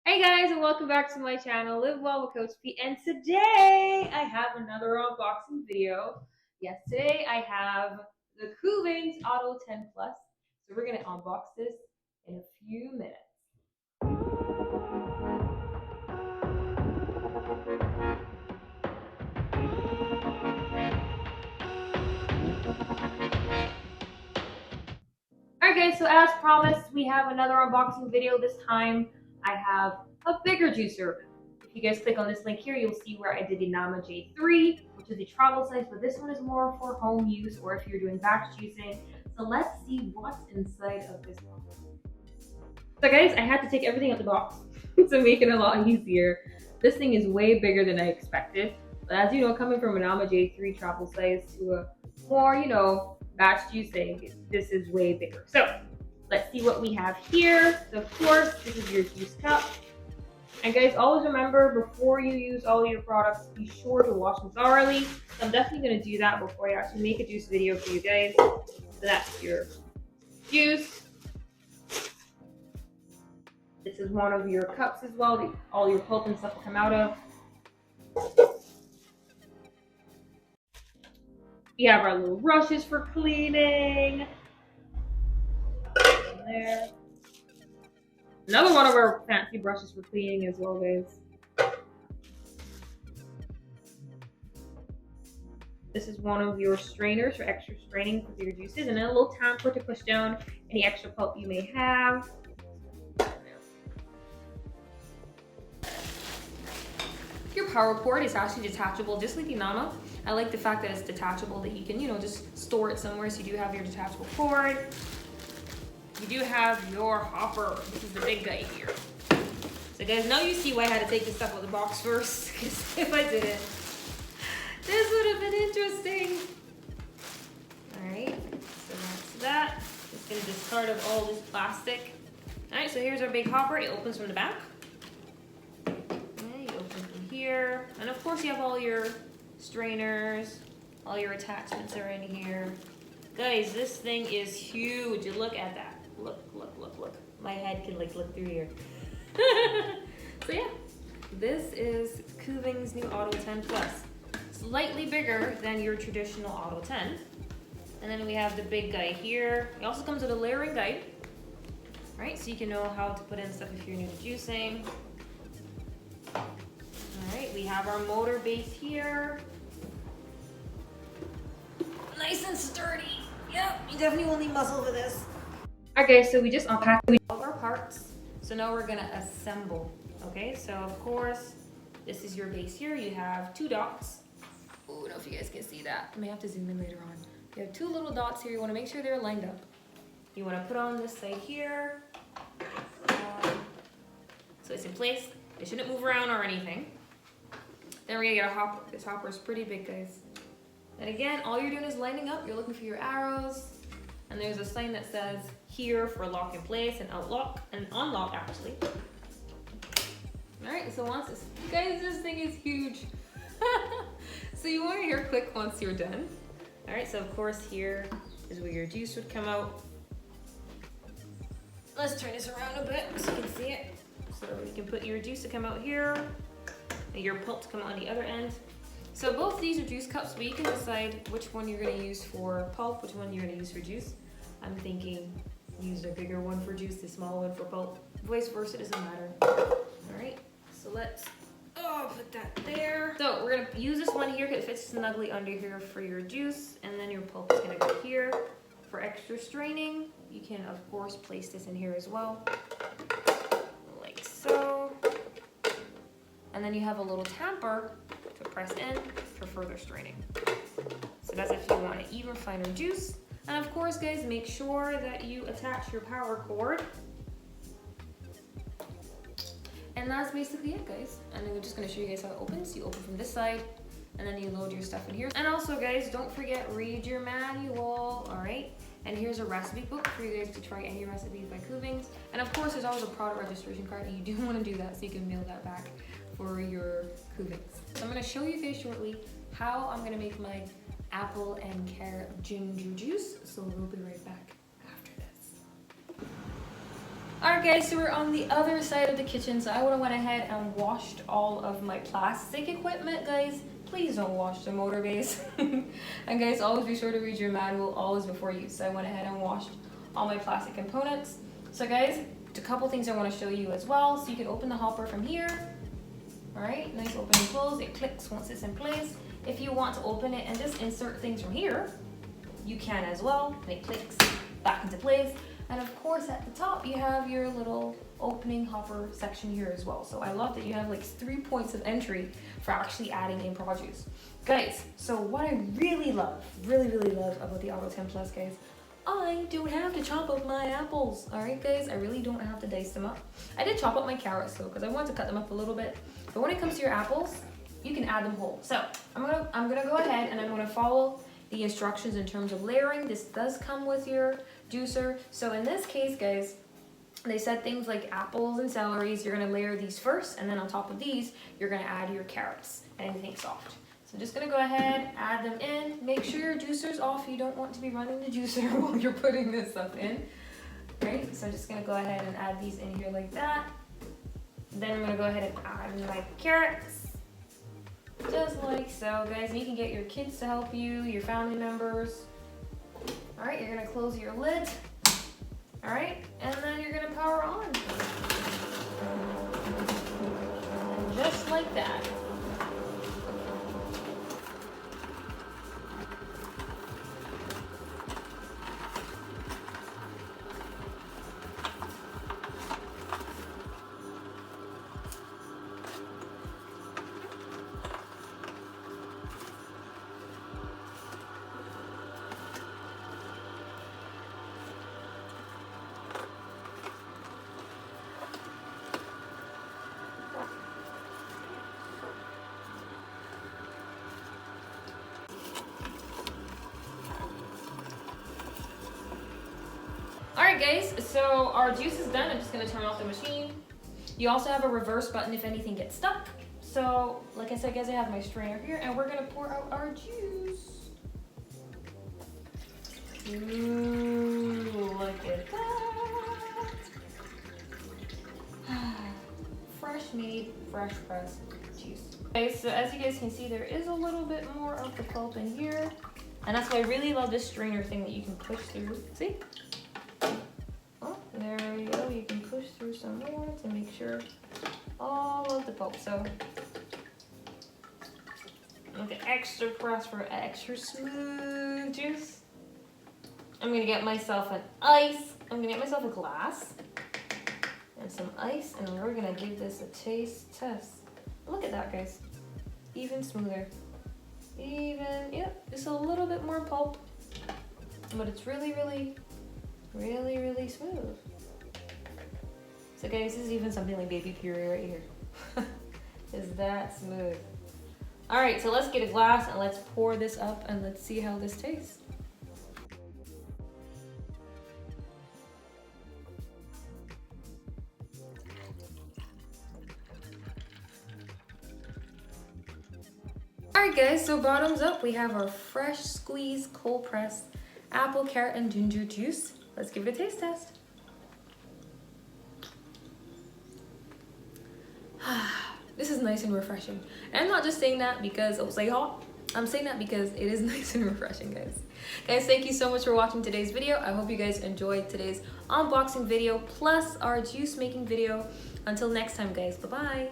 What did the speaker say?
Hey guys, and welcome back to my channel, Live Well with Coach P. And today I have another unboxing video. Yes, today I have the Kuvings Auto 10 Plus. So we're gonna unbox this in a few minutes. Alright guys, so as promised, we have another unboxing video. This time I have a bigger juicer. If you guys click on this link here, you'll see where I did the Nama J3, which is the travel size, but this one is more for home use or if you're doing batch juicing. So let's see what's inside of this box. So guys, I had to take everything out the box to make it a lot easier. This thing is way bigger than I expected. But as you know, coming from a Nama J3 travel size to a more, batch juicing, this is way bigger. So let's see what we have here. So of course, this is your juice cup. And guys, always remember, before you use all your products, be sure to wash them thoroughly. So I'm definitely going to do that before I actually make a juice video for you guys. So that's your juice. This is one of your cups as well. All your pulp and stuff will come out of. We have our little brushes for cleaning. There. Another one of our fancy brushes for cleaning as well, guys. This is one of your strainers for extra straining with your juices, and then a little tamper to push down any extra pulp you may have. Your power cord is actually detachable, just like the Nama. I like the fact that it's detachable, that you can, just store it somewhere. So you do have your detachable cord. You do have your hopper. This is the big guy here. So guys, now you see why I had to take this stuff out of the box first, because if I didn't, this would have been interesting. All right, so that's that. Just gonna discard of all this plastic. All right, so here's our big hopper. It opens from the back. Okay, you open from here. And of course you have all your strainers, all your attachments are in here. Guys, this thing is huge. Look at that. Look. My head can look through here. So yeah, this is Kuvings' new Auto 10 Plus. Slightly bigger than your traditional Auto 10. And then we have the big guy here. It also comes with a layering guide, right? So you can know how to put in stuff if you're new to juicing. All right, we have our motor base here. Nice and sturdy. Yep, you definitely will need muscle for this. Okay, so we just unpacked all of our parts. So now we're gonna assemble. Okay, so of course, this is your base here. You have two dots. Oh, I don't know if you guys can see that. I may have to zoom in later on. You have two little dots here. You wanna make sure they're lined up. You wanna put on this side here. So it's in place. It shouldn't move around or anything. Then we're gonna get a hopper. This hopper is pretty big, guys. And again, all you're doing is lining up. You're looking for your arrows. And there's a sign that says here for lock in place and unlock actually. All right, so guys, this thing is huge. So you want to hear click once you're done. All right, so of course here is where your juice would come out. Let's turn this around a bit so you can see it. So you can put your juice to come out here and your pulp to come out on the other end. So both these are juice cups, but you can decide which one you're going to use for pulp, which one you're going to use for juice. I'm thinking use the bigger one for juice, the small one for pulp. Vice versa, it doesn't matter. All right, so let's put that there. So we're going to use this one here because it fits snugly under here for your juice, and then your pulp is going to go here. For extra straining, you can of course place this in here as well, like so. And then you have a little tamper to press in for further straining. So that's if you want an even finer juice. And of course, guys, make sure that you attach your power cord. And that's basically it, guys. And then we're just gonna show you guys how it opens. You open from this side, and then you load your stuff in here. And also, guys, don't forget, read your manual, all right? And here's a recipe book for you guys to try any recipes by Kuvings. And of course, there's always a product registration card, and you do want to do that so you can mail that back for your Kuvings. So I'm going to show you guys shortly how I'm going to make my apple and carrot ginger juice. So we'll be right back after this. Alright guys, so we're on the other side of the kitchen, so I would have went ahead and washed all of my plastic equipment, guys. Please don't wash the motor base. And guys, always be sure to read your manual always before use. So I went ahead and washed all my plastic components. So guys, a couple things I want to show you as well. So you can open the hopper from here. Alright, nice open and close. It clicks once it's in place. If you want to open it and just insert things from here, you can as well. And it clicks back into place. And of course at the top you have your little opening hopper section here as well. So I love that you have like 3 points of entry for actually adding in produce. Guys, so what I really love about the Auto 10 Plus, guys, I don't have to chop up my apples. Alright guys, I really don't have to dice them up. I did chop up my carrots though, because I wanted to cut them up a little bit. But when it comes to your apples, you can add them whole. So I'm gonna go ahead and I'm gonna follow the instructions in terms of layering. This does come with your juicer. So in this case, guys, they said things like apples and celeries, you're gonna layer these first, and then on top of these, you're gonna add your carrots and anything soft. So I'm just gonna go ahead, add them in. Make sure your juicer's off. You don't want to be running the juicer while you're putting this stuff in. Right? So I'm just gonna go ahead and add these in here like that. Then I'm gonna go ahead and add my carrots. Just like so, guys. And you can get your kids to help you, your family members. Alright, you're gonna close your lid. Alright, and then you're gonna power on. And just like that. Alright guys, so our juice is done. I'm just going to turn off the machine. You also have a reverse button if anything gets stuck. So, like I said guys, I have my strainer here and we're going to pour out our juice. Ooh, look at that. Fresh made, fresh pressed juice. Okay, so as you guys can see, there is a little bit more of the pulp in here. And that's why I really love this strainer thing that you can push through. See? There you go, you can push through some more to make sure all of the pulp. So, with the extra press for extra smooth juice. I'm gonna get myself an ice. I'm gonna get myself a glass and some ice, and we're gonna give this a taste test. Look at that, guys. Even smoother. Yep, just a little bit more pulp, but it's really smooth. So guys, this is even something like baby puree right here. Is that smooth? Alright, so let's get a glass and let's pour this up and let's see how this tastes. Alright guys, so bottoms up, we have our fresh squeezed cold pressed apple, carrot, and ginger juice. Let's give it a taste test. This is nice and refreshing. And I'm not just saying that because it was like hot. I'm saying that because it is nice and refreshing, guys. Guys, thank you so much for watching today's video. I hope you guys enjoyed today's unboxing video plus our juice making video. Until next time, guys. Bye-bye.